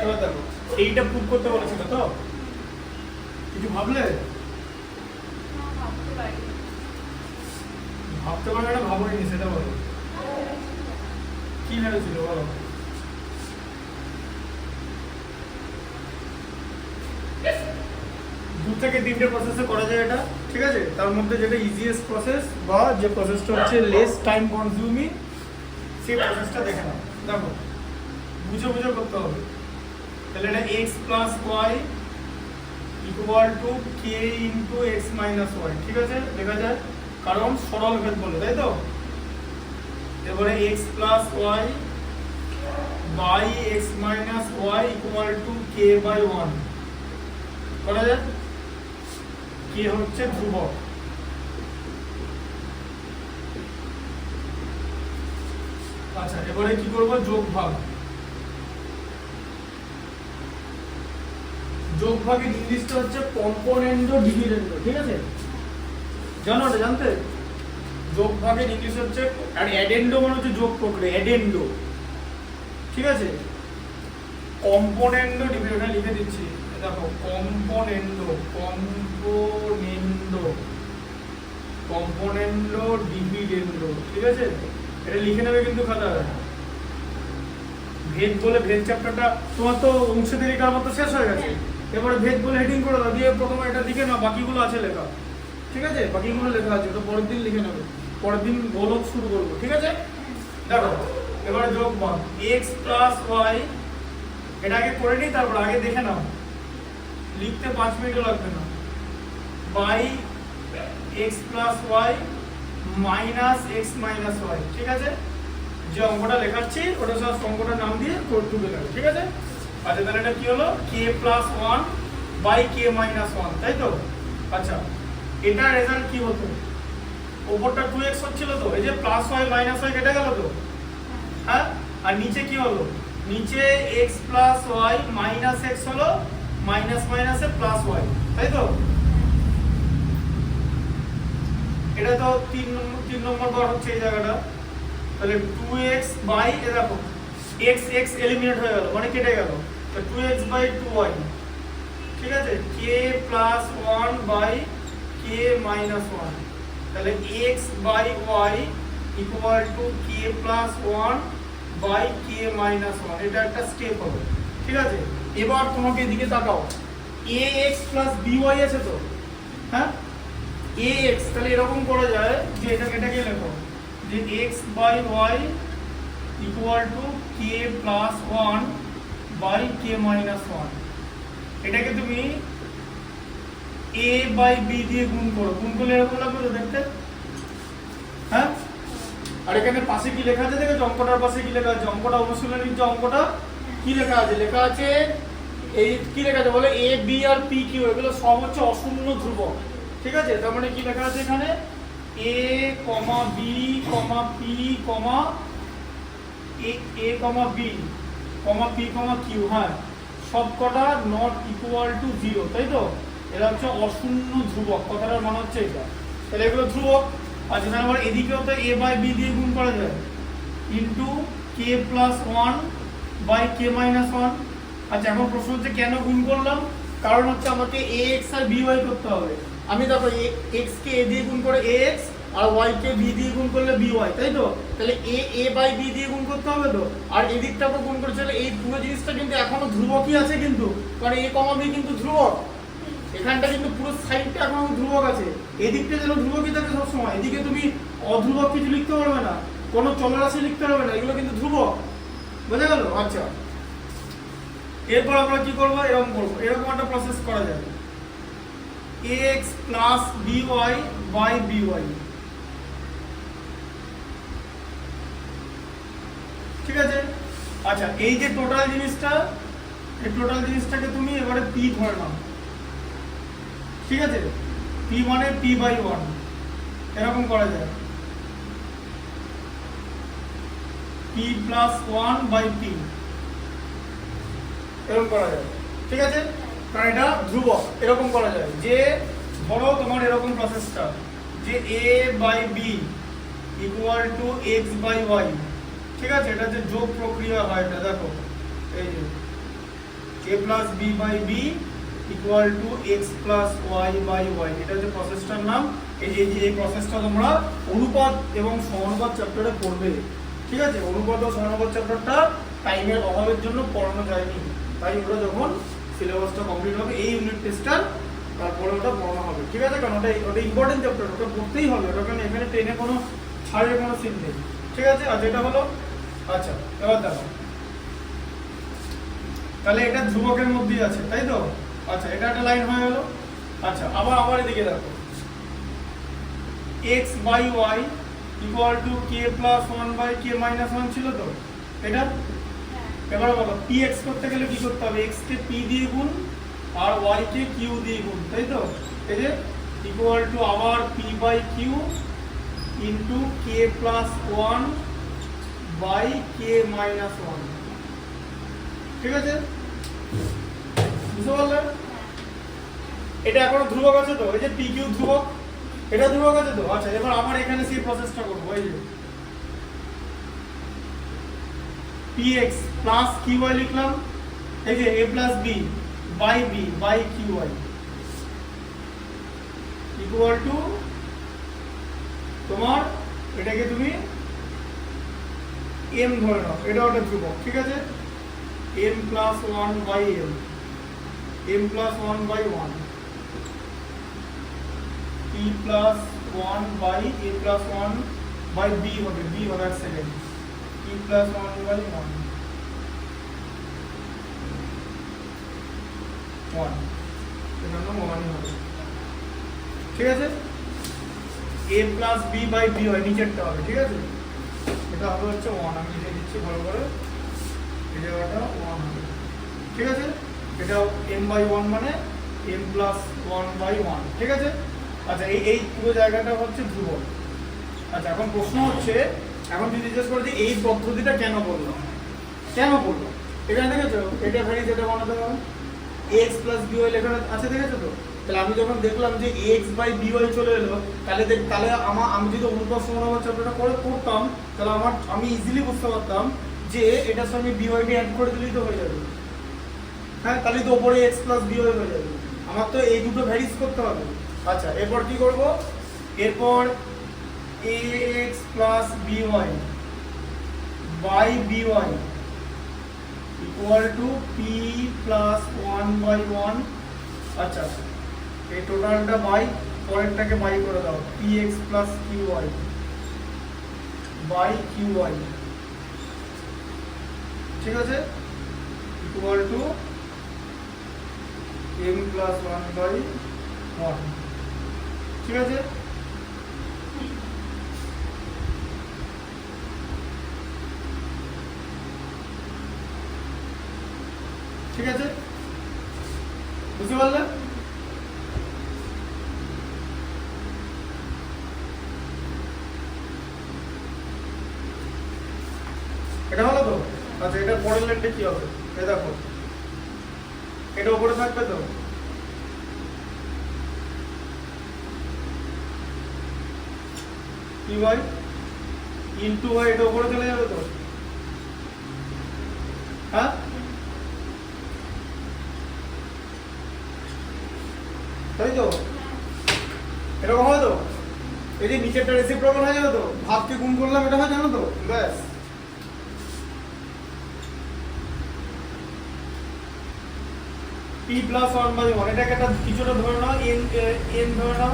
এবার দেখো এইটা প্রুভ করতে বলেছিল তো, কিছু ভাবলে? ভাবতে পারবে না, ভাবোনি সেটা বলো, কি ভেবেছিল বলো? দু থেকে তিনটে প্রসেসে করা যায় এটা, ঠিক আছে? তার মধ্যে যেটা ইজিয়েস্ট প্রসেস বা যে প্রসেসটা হচ্ছে লেস টাইম কনজিউমিং, সেই প্রসেসটা দেখে নাও। দেখো বুঝে বুঝে করতে হবে। তাহলে এটা x plus Y equal to K into X minus Y, ঠিক আছে? লেখা যায়, কারণ সরল ভেদ বলে, তাই তো? এবারে x plus Y by X minus Y equal to K by one করা যায়। কে হচ্ছে ধ্রুবক। আচ্ছা এবারে কি করব? যোগ ভাগ। যোগ ভাগের ইংলিশটা হচ্ছে কম্পোনেন্ডো ডিভিডেন্ডো, ঠিক আছে? জানো এটা? জানতে? যোগ ভাগের ইংলিশ হচ্ছে, আর অ্যাডেন্ডো মানে হচ্ছে যোগ প্রক্রিয়া, অ্যাডেন্ডো, ঠিক আছে? কম্পোনেন্ডো ডিভিডেন্ডো লিখে দিচ্ছি, দেখো কম্পোনেন্ডো কম্পোনেন্ডো ডিভিডেন্ডো, ঠিক আছে? এটা লিখে নেবে কিন্তু খাতায়। ভেদ বলে ভেদ চ্যাপ্টারটা তোমার তো অংশীদারিকার মতো শেষ হয়ে গেছে, এবারে ভেদ বলে হেডিং করে দাও, দিয়ে প্রথমে এটা লিখে নাও, বাকিগুলো আছে লেখা, ঠিক আছে? বাকিগুলো লেখা আছে, ওটা পরের দিন লিখে নেবে, পরের দিন গোলক শুরু করবো, ঠিক আছে? দেখো এবারে যোগ ভাগ x প্লাস ওয়াই, এটা আগে করে নিই, তারপর আগে দেখে নাও, লিখতে 5 মিনিটও লাগবে না, by x plus Y minus X minus Y, ঠিক আছে? যে অঙ্কটা লেখাচ্ছি ওটা সব অঙ্কটার নাম দিয়ে তুলে নেবে, ঠিক আছে? আচ্ছা তাহলে এটা কি হলো? K plus one by K minus one, তাই তো? আচ্ছা এটার রেজাল্ট কি হতো? ওপরটা 2x হচ্ছিল তো, এই যে প্লাস ওয়াই মাইনাস ওয়াই কেটে গেল তো, হ্যাঁ? আর নিচে কি হলো? নিচে x plus Y minus X হলো, মাইনাস মাইনাসে প্লাস ওয়াই, তাই তো? এটা তো 3 নম্বর ঘর হচ্ছে এই জায়গাটা, তাহলে 2x বাই, এ দেখো x x এলিমিনেট হয়ে গেল, মানে কেটে গেল, তো 2x বাই 2y, ঠিক আছে? k plus 1 by k minus 1, তাহলে x by y equal to k plus 1 by k minus 1, এটা একটা স্টেপ হবে, ঠিক আছে? এবার তোমাকে এদিকে তাকাও, ax প্লাস by আছে তো, হ্যাঁ? ax তাহলে এরকম করা যায় যে এটাকে লেখো যে x by y equal to k plus 1 by k minus 1, এটাকে তুমি a বাই b দিয়ে গুণ করলে এরকম লাগবে তো দেখতে, হ্যাঁ? আর এখানে পাশে কি লেখা আছে দেখেছো? অঙ্কটার পাশে কি লেখা আছে? অঙ্কটা অনুশীলনীর যে অঙ্কটা কি লেখা আছে? লেখা আছে এই কি লেখা আছে বলে, a b R p q এগুলো সব হচ্ছে অশূন্য ধ্রুবক, ঠিক আছে? তার মানে কি লেখা আছে এখানে? a, b, p, a, b, p, q, হ্যাঁ, সবকটা নট ইকুয়াল টু 0, তাই তো? এরা হচ্ছে অশূন্য ধ্রুবক, কথাটার মানে হচ্ছে এটা। তাহলে এগুলো ধ্রুবক। আচ্ছা তাহলে এদিকেও তো a বাই b দিয়ে গুণ করা যায়, into k plus 1 by k minus 1। আচ্ছা এখন প্রশ্ন হচ্ছে কেন গুণ করলাম? কারণ হচ্ছে আমাকে ax আর by করতে হবে। আমি দেখো x কে a দিয়ে গুণ করে ax আর y কে b দিয়ে গুণ করলে by, তাই তো? তাহলে a বাই b দিয়ে গুণ করতে হবে তো, আর এদিকটাকে গুণ করে চলে, এই পুরো জিনিসটা কিন্তু এখনো ধ্রুবকই আছে কিন্তু, কারণ a, b কিন্তু ধ্রুবক, এখানটা কিন্তু পুরো সাইডটা এখনো ধ্রুবক আছে, এদিকটা যেন ধ্রুবকই থাকে সবসময়, এদিকে তুমি অধ্রুবক কিছু লিখতে পারবে না, কোনো চলরাশি লিখতে পারবে না, এগুলো কিন্তু ধ্রুবক, বুঝা গেল? আচ্ছা এরপর আমরা কি করবো? এরকম একটা প্রসেস করা যাবে, ax plus by by by, ঠিক আছে? আচ্ছা এই যে টোটাল জিনিসটাকে তুমি এবারে p ধরে নাও, ঠিক আছে? p মানে p বাই 1, এরকম করা যায়, p প্লাস 1 বাই p, এরকম করা যায়, ঠিক আছে? কারণ এটা ধ্রুবক, এরকম করা যায় যে ধরো তোমার এরকম প্রসেসটা যে a by b equal to x by y, ঠিক আছে? এটা যে যোগ প্রক্রিয়া হয়, এটা দেখো এই যে a plus B by B equal to X plus Y by Y. এটা হচ্ছে প্রসেসটার নাম। এই প্রসেসটা তোমরা অনুপাত এবং সমানুপাত চ্যাপ্টারে পড়বে, ঠিক আছে? অনুপাত ও সমানুপাত চ্যাপ্টারটা টাইমের অভাবের জন্য পড়ানো যায়নি, তাই ওটা যখন সিলেবাসটা কমপ্লিট হবে এই ইউনিট টেস্টটার তারপরে ওটা পড়ানো হবে, ঠিক আছে? কারণ ওটা ইম্পর্টেন্ট চ্যাপ্টার, ওটা পড়তেই হবে, ওটা কারণ এখানে টেনে কোনো ছাড়ের কোনো সিন নেই, ঠিক আছে? আর যেটা হলো, আচ্ছা এবার দেখো, তাহলে এটা ধ্রুবকের মধ্যেই আছে, তাই তো? আচ্ছা, এটা একটা লাইন হয়ে গেল। আচ্ছা, আবার এদিকে দেখো, x by y equal to k plus 1 by k minus 1 ছিল তো এটা। এবার বলো px করতে গেলে কি করতে হবে? x কে p দিয়ে গুণ আর y কে q দিয়ে গুণ, তাই তো? এই যে ইকুয়াল টু আবার p by q into k plus 1 by k minus 1, ঠিক আছে? বুঝতে পারলে? এটা এখনো ধ্রুবক আছে তো, এই যে pq ধ্রুবক, এটা ধ্রুবক আছে তো। আচ্ছা, এবার আবার এখানে সেই প্রসেসটা করব। এই যে px প্লাস qy লিখলাম, এই যে a plus b by qy equal to তোমার এটাকে তুমি m ধরে নাও, এটা একটা ধ্রুবক, ঠিক আছে? m plus 1 by m plus 1 by 1 p plus 1 by a plus 1 by b হবে, এক সেকেন্ড, p প্লাস 1 বাই 1 এখানে 1 হবে, ঠিক আছে? a plus b by b হয়, নিচেরটা হবে, ঠিক আছে? এটা হবে হচ্ছে 1, আমি লিখে দিচ্ছি ভালো করে, এই জায়গাটা 1 হবে, ঠিক আছে? এটা m বাই 1 মানে m প্লাস 1 বাই 1, ঠিক আছে? আচ্ছা, এই পুরো জায়গাটা হচ্ছে ধ্রুবক। আচ্ছা, এখন প্রশ্ন হচ্ছে, এখন যদি জিজ্ঞেস করে যে এই পদ্ধতিটা কেন বললো, এখানে দেখেছো এটা ভ্যারি যেটা বানাতে হবে ax প্লাস by লেখা আছে, দেখেছো তো? তাহলে আমি যখন দেখলাম যে ax বাই by চলে এলো, তাহলে আমি যদি অনুপাত সমানুপাত চ্যাপ্টারটা করে পড়তাম, তাহলে আমি ইজিলি বুঝতে পারতাম যে এটার সঙ্গে by কে অ্যাড করে দিলেই তো হয়ে যাবে। হ্যাঁ, তাহলে তো উপরে x প্লাস by হয়ে যাবে। আমার তো এই দুটো ভ্যারিজ করতে হবে। আচ্ছা, এরপর কি করব? এরপর ax plus by by by equal to p plus 1 by 1। আচ্ছা, এই টোটালটা বাই, পরেরটাকে বাই করে দাও, px plus qy by qy, ঠিক আছে? Equal to m plus 1 by 1, ঠিক আছে? ঠিক আছে, বুঝতে পারলে? এটা হলো তো? আচ্ছা, এটা পরের লাইনটা কি হবে? এই দেখো, এটা উপরে থাকবে তো, py ইনটু y, এটা উপরে চলে যাবে তো, হ্যাঁ? তাই তো? এরকম হয় তো? এই যে নিচেরটা রেসিপ্রোকাল হয়ে যাবে তো, ভাগকে গুণ করলাম, এটা হয়, জানো তো? ব্যাস, p প্লাস 1 বাই 1, এটাকে একটা কিছুটা ধরে নাও, n ধরে নাও,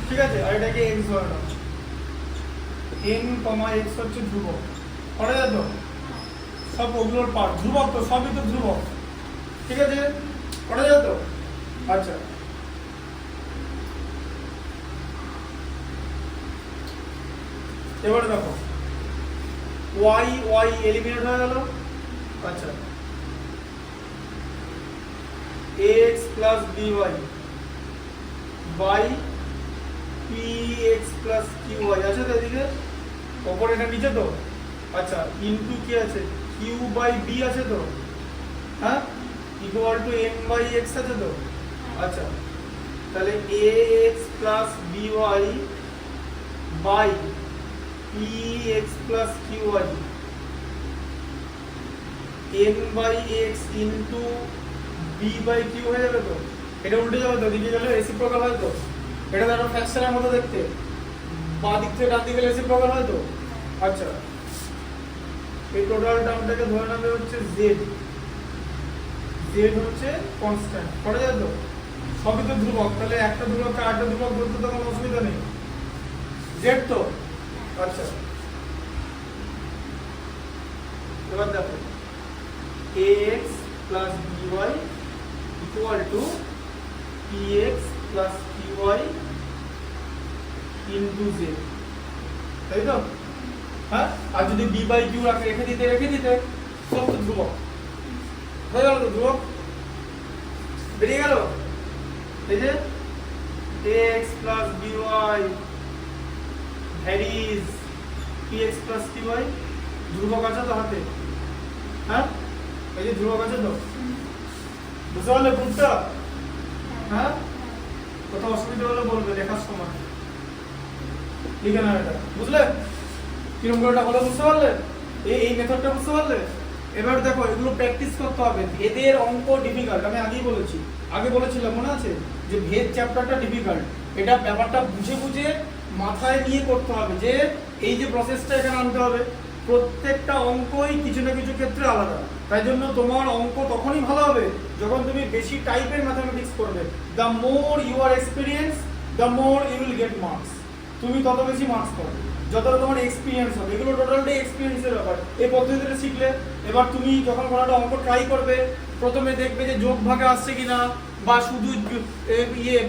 ঠিক আছে? আর এটাকে x ধরে নাও, n, x হচ্ছে ধ্রুবক, পড়ে যায় তো? সব ওগুলোর পার্ট ধ্রুবক তো, সবই তো ধ্রুবক, ঠিক আছে? পড়ে যায় তো? আচ্ছা, এবারে দেখো y এলিমিনেট হয়ে গেল। আচ্ছা, x plus by by px plus qy আছে তো এদিকে, ওপরে এটা নিচে তো। আচ্ছা, ইনটু কি আছে? q বাই b আছে তো, হ্যাঁ? Equal to m by x আছে তো। আচ্ছা, তাহলে ax plus by by px plus qy m by x into B by Q হয়ে যাবে তো, এটা উল্টে যাবে তো, দিকে গেলে রেসিপ্রোকাল হয় তো, এটা তো একটা ফ্র্যাকশনের মতো দেখতে, বাঁ দিক থেকে ডান দিকে গেলে রেসিপ্রোকাল হয় তো। আচ্ছা, এই টোটাল টার্মটাকে ধরে নেবে হচ্ছে জেড, জেড হচ্ছে কনস্ট্যান্ট, পড়ে যাবে তো, সবই তো ধ্রুবক, তাহলে একটা ধ্রুবককে আরেকটা ধ্রুবক বলতে তো কোনো অসুবিধা নেই, জেড তো। আচ্ছা, এবার দেখো ax plus by equal to px plus qy into z, তাই তো? হ্যাঁ, আর যদি b by q রেখে দিতে সব তো ধ্রুবক হয়ে গেল তো, ধ্রুবক বেরিয়ে গেল। এই যে ax plus by varies px plus qy, ধ্রুবক আছে তো হাতে, হ্যাঁ এই যে ধ্রুবক আছে তো, বুঝতে পারলে বুঝটা? হ্যাঁ, কোথাও অসুবিধা হলে বলবে লেখার সময়, লিখে না এটা, বুঝলে কিরকম করে এটা হলো, বুঝতে পারলে? এই মেথডটা বুঝতে পারলে? এবার দেখো এগুলো প্র্যাকটিস করতে হবে। ভেদের অঙ্ক ডিফিকাল্ট, আমি আগেই বলেছি, আগে বলেছিলাম মনে আছে যে ভেদ চ্যাপ্টারটা ডিফিকাল্ট, এটা ব্যাপারটা বুঝে বুঝে মাথায় নিয়ে করতে হবে, যে এই যে প্রসেসটা এখানে আনতে হবে, প্রত্যেকটা অঙ্কই কিছু না কিছু ক্ষেত্রে আলাদা। তাই জন্য তোমার অঙ্ক তখনই ভালো হবে যখন তুমি বেশি টাইপের ম্যাথমেটিক্স করবে। The more you are experience, the more you will get marks, তুমি তত বেশি মার্কস পাবে যতটা তোমার এক্সপিরিয়েন্স হবে। এগুলো টোটালটাই এক্সপিরিয়েন্সের ব্যাপার। এই পদ্ধতিটা শিখলে এবার তুমি যখন কোনো একটা অঙ্ক ট্রাই করবে, প্রথমে দেখবে যে যোগ ভাগে আসছে কিনা, বা শুধু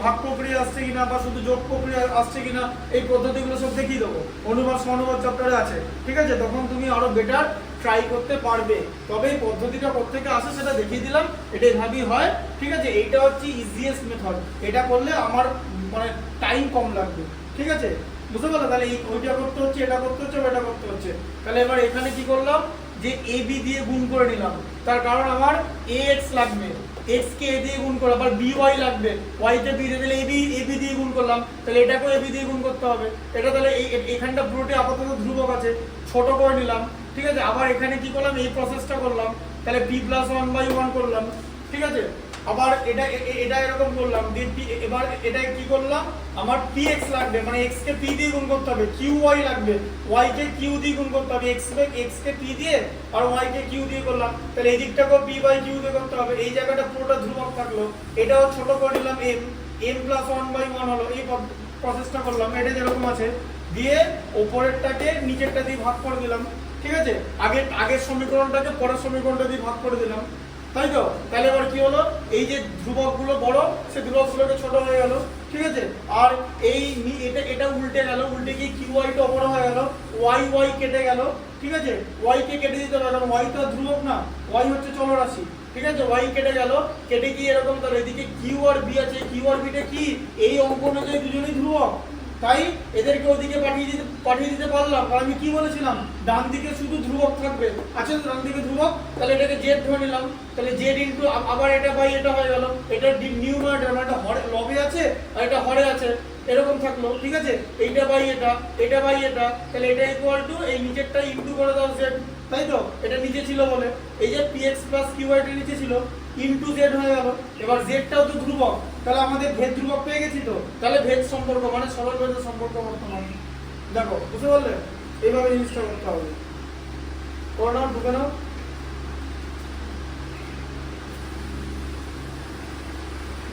ভাগ প্রক্রিয়া আসছে কিনা, বা শুধু যোগ প্রক্রিয়া আসছে কিনা, এই পদ্ধতিগুলো সব দেখিয়ে দেবো, অনুবাদ সমানুবাদ চ্যাপ্টারে আছে, ঠিক আছে? তখন তুমি আরো বেটার ট্রাই করতে পারবে। তবে এই পদ্ধতিটা কোত্থেকে আসে সেটা দেখিয়ে দিলাম, এটা এভাবেই হয়, ঠিক আছে? এইটা হচ্ছে ইজিয়েস্ট মেথড, এটা করলে আমার মানে টাইম কম লাগবে, ঠিক আছে? বুঝতে পারলে? তাহলে ওইটা করতে হচ্ছে, এটা করতে হচ্ছে, এটা করতে হচ্ছে। তাহলে এবার এখানে কি করলাম, যে এ বি দিয়ে গুণ করে নিলাম, তার কারণ আমার এ এক্স লাগবে, এক্স কে এ দিয়ে গুণ করে, আবার বি ওয়াই লাগবে, ওয়াই কে বি দিয়ে দিলে এ বি দিয়ে গুণ করলাম, তাহলে এটাকেও এ বি দিয়ে গুণ করতে হবে। এটা তাহলে এখানটা পুরোটি আপাতত ধ্রুবক আছে, ছোট করে নিলাম, ঠিক আছে? আবার এখানে কি করলাম, এই প্রসেসটা করলাম, তাহলে p + 1/1 করলাম, ঠিক আছে? আবার এটা এরকম করলাম, এবার এটা কি করলাম, আমার px লাগবে, মানে x কে p দিয়ে গুণ করতে হবে, qy লাগবে, y কে q দিয়ে গুণ করতে হবে, x কে p দিয়ে আর y কে q দিয়ে করলাম, তাহলে এই দিকটাকেও p/q দিয়ে করতে হবে। এই জায়গাটা পুরোটা ধ্রুবক থাকলো, এটাও ছোট করে নিলাম, m + 1/1 হলো, এই প্রসেসটা করলাম, এটা যেরকম আছে দিয়ে উপরেরটাকে নিচেরটা দিয়ে ভাগ করে দিলাম, ঠিক আছে? আগের সমীকরণটাকে পরের সমীকরণটা দিয়ে ভাগ করে দিলাম, তাই তো? তাহলে এবার কি হলো, এই যে ধ্রুবকগুলো বড়, সে ধ্রুবকগুলোকে ছোট হয়ে গেল, ঠিক আছে? আর এই এটা উল্টে গেল, উল্টে গিয়ে qy টা বড় হয়ে গেল, y কেটে গেল, ঠিক আছে? y কে কেটে দিতে হবে, কারণ y তো ধ্রুবক না, y হচ্ছে চলরাশি, ঠিক আছে? y কেটে গেল, কেটে গিয়ে এরকম, তাহলে এদিকে q আর b আছে, q আর b টা কি এই অঙ্ক অনুযায়ী দুজনেই ধ্রুবক, তাই এদেরকে ওদিকে পাঠিয়ে দিতে পারলাম। কারণ আমি কি বলেছিলাম, ডান দিকে শুধু ধ্রুবক থাকবে, আছে তো ডান দিকে ধ্রুবক, তাহলে এটাকে জেড ধরে নিলাম, তাহলে জেড ইনটু আবার এটা বাই এটা হয়ে গেল, এটা নিউমারেটর মানে এটা হরে লবে আছে আর এটা হরে আছে, এরকম থাকলো, ঠিক আছে? এইটা বাই এটা বাই এটা, তাহলে এটা ইকুয়াল টু এই নিচেরটা ইনটু করে দাও জেড, তাই তো? এটা নিচে ছিল বলে এই যে px + qy টা নিচে ছিল, ইনটু জেড হয়ে গেল। এবার জেডটাও তো ধ্রুবক, তাহলে আমাদের ভেদ ধ্রুবক পেয়ে গেছি তো, তাহলে ভেদ সম্পর্ক মানে সরল ভেদের সম্পর্ক বর্তমান। দেখো বুঝতে পারলে? এইভাবে জিনিসটা করতে হবে, করো না, ঢুকে নাও।